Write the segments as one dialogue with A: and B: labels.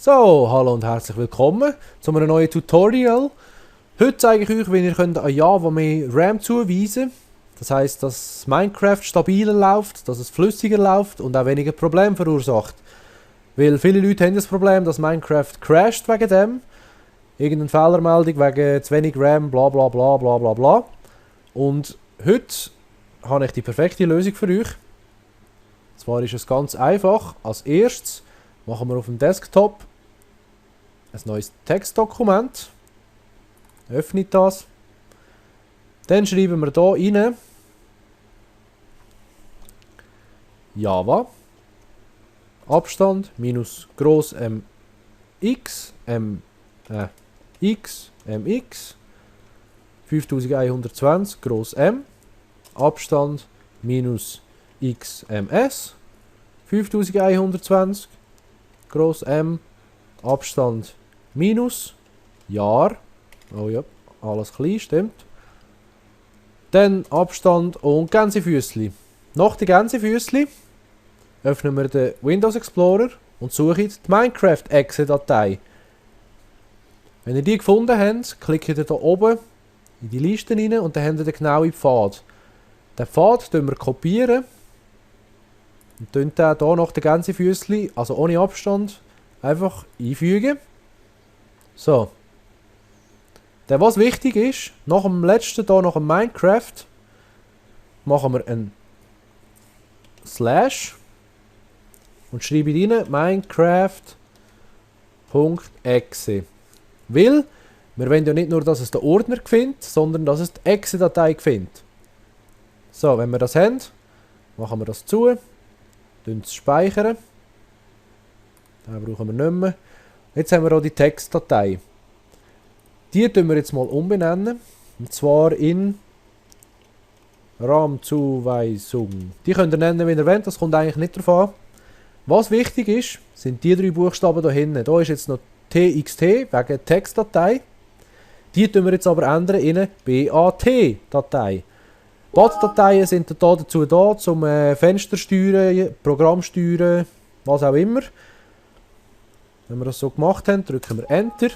A: So, hallo und herzlich willkommen zu einem neuen Tutorial. Heute zeige ich euch, wie ihr könnt an Java mehr RAM zuweisen könnt. Das heisst, dass Minecraft stabiler läuft, dass es flüssiger läuft und auch weniger Probleme verursacht. Weil viele Leute haben das Problem, dass Minecraft crasht wegen dem. Irgendeine Fehlermeldung wegen zu wenig RAM, bla bla bla bla bla bla. Und heute habe ich die perfekte Lösung für euch. Und zwar ist es ganz einfach. Als erstes machen wir auf dem Desktop ein neues Textdokument. Öffnet das. Dann schreiben wir hier rein Java Abstand minus groß mx x mx 5120 groß M Abstand minus xms 5120 groß M Abstand minus Jahr. Oh ja, alles klein, stimmt. Dann Abstand und Gänsefüßli. Nach den Gänsefüßli öffnen wir den Windows Explorer und suchen die Minecraft-Exe-Datei. Wenn ihr die gefunden habt, klickt ihr hier oben in die Liste rein und dann habt ihr den genauen Pfad. Den Pfad kopieren und den hier nach den Gänsefüßli, also ohne Abstand, einfach einfügen. So. Dann was wichtig ist, nach dem letzten hier, nach dem Minecraft, machen wir ein Slash und schreiben rein Minecraft.exe. Weil wir wollen ja nicht nur, dass es den Ordner findet, sondern dass es die Exe-Datei findet. So, wenn wir das haben, machen wir das zu, es speichern. Den brauchen wir nicht mehr. Jetzt haben wir auch die Textdatei. Die tun wir jetzt mal umbenennen. Und zwar in RAM-Zuweisung. Die könnt ihr nennen, wie ihr wollt. Das kommt eigentlich nicht drauf an. Was wichtig ist, sind die 3 Buchstaben hier hinten. Hier ist jetzt noch TXT wegen Textdatei. Die tun wir jetzt aber ändern in BAT-Datei. BAT-Dateien sind dazu da, zum Fenster steuern, Programm steuern, was auch immer. Wenn wir das so gemacht haben, drücken wir Enter.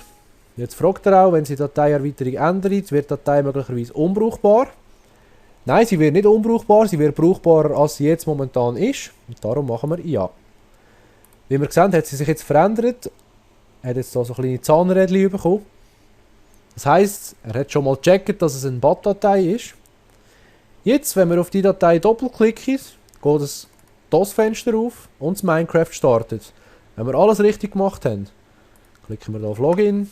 A: Jetzt fragt er auch, wenn Sie die Dateierweiterung ändern, wird die Datei möglicherweise unbrauchbar. Nein, sie wird nicht unbrauchbar, sie wird brauchbarer, als sie jetzt momentan ist. Und darum machen wir Ja. Wie wir sehen, hat sie sich jetzt verändert. Er hat jetzt hier so kleine Zahnrädchen bekommen. Das heisst, er hat schon mal gecheckt, dass es eine BAT-Datei ist. Jetzt, wenn wir auf die Datei doppelklicken, geht das DOS-Fenster auf und das Minecraft startet. Wenn wir alles richtig gemacht haben, klicken wir hier auf Login.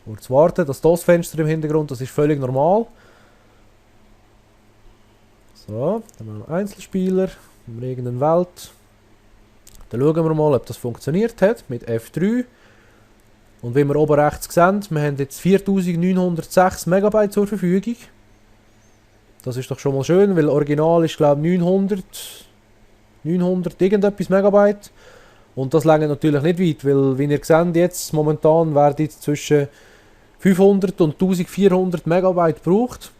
A: Kurz warten, das DOS-Fenster im Hintergrund, das ist völlig normal. So, dann haben wir noch Einzelspieler, haben wir irgendeine Welt. Dann schauen wir mal, ob das funktioniert hat mit F3. Und wie wir oben rechts sehen, wir haben jetzt 4906 MB zur Verfügung. Das ist doch schon mal schön, weil original ist glaube ich 900 irgendetwas Megabyte. Und das längert natürlich nicht weit, weil wie ihr seht, jetzt momentan werden jetzt zwischen 500 und 1400 Megabyte gebraucht.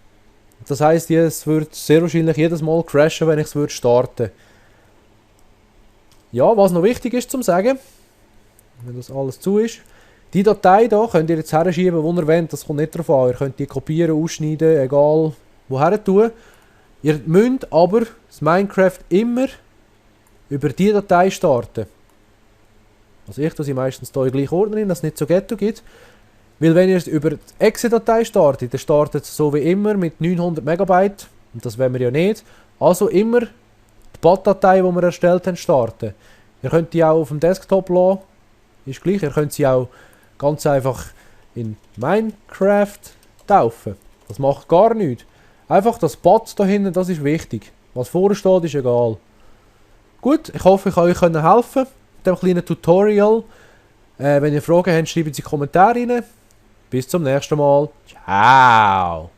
A: Das heisst, es wird sehr wahrscheinlich jedes Mal crashen, wenn ich es starten. Ja, was noch wichtig ist zu sagen, wenn das alles zu ist, die Datei hier könnt ihr jetzt herschieben, wo ihr wollt, das kommt nicht drauf an. Ihr könnt die kopieren, ausschneiden, egal woher tun. Ihr müsst aber das Minecraft immer über die Datei starten. Also ich tue sie meistens hier in den gleichen Ordner, dass es nicht so Ghetto gibt. Weil wenn ihr es über die Exe-Datei startet, dann startet es so wie immer mit 900 Megabyte. Und das wollen wir ja nicht. Also immer die BAT-Datei, die wir erstellt haben, starten. Ihr könnt die auch auf dem Desktop lassen. Ist gleich. Ihr könnt sie auch ganz einfach in Minecraft taufen. Das macht gar nichts. Einfach das BAT da hinten, das ist wichtig. Was vorne steht, ist egal. Gut, ich hoffe, ich kann euch helfen mit diesem kleinen Tutorial. Wenn ihr Fragen habt, schreibt sie in die Kommentare rein. Bis zum nächsten Mal. Ciao!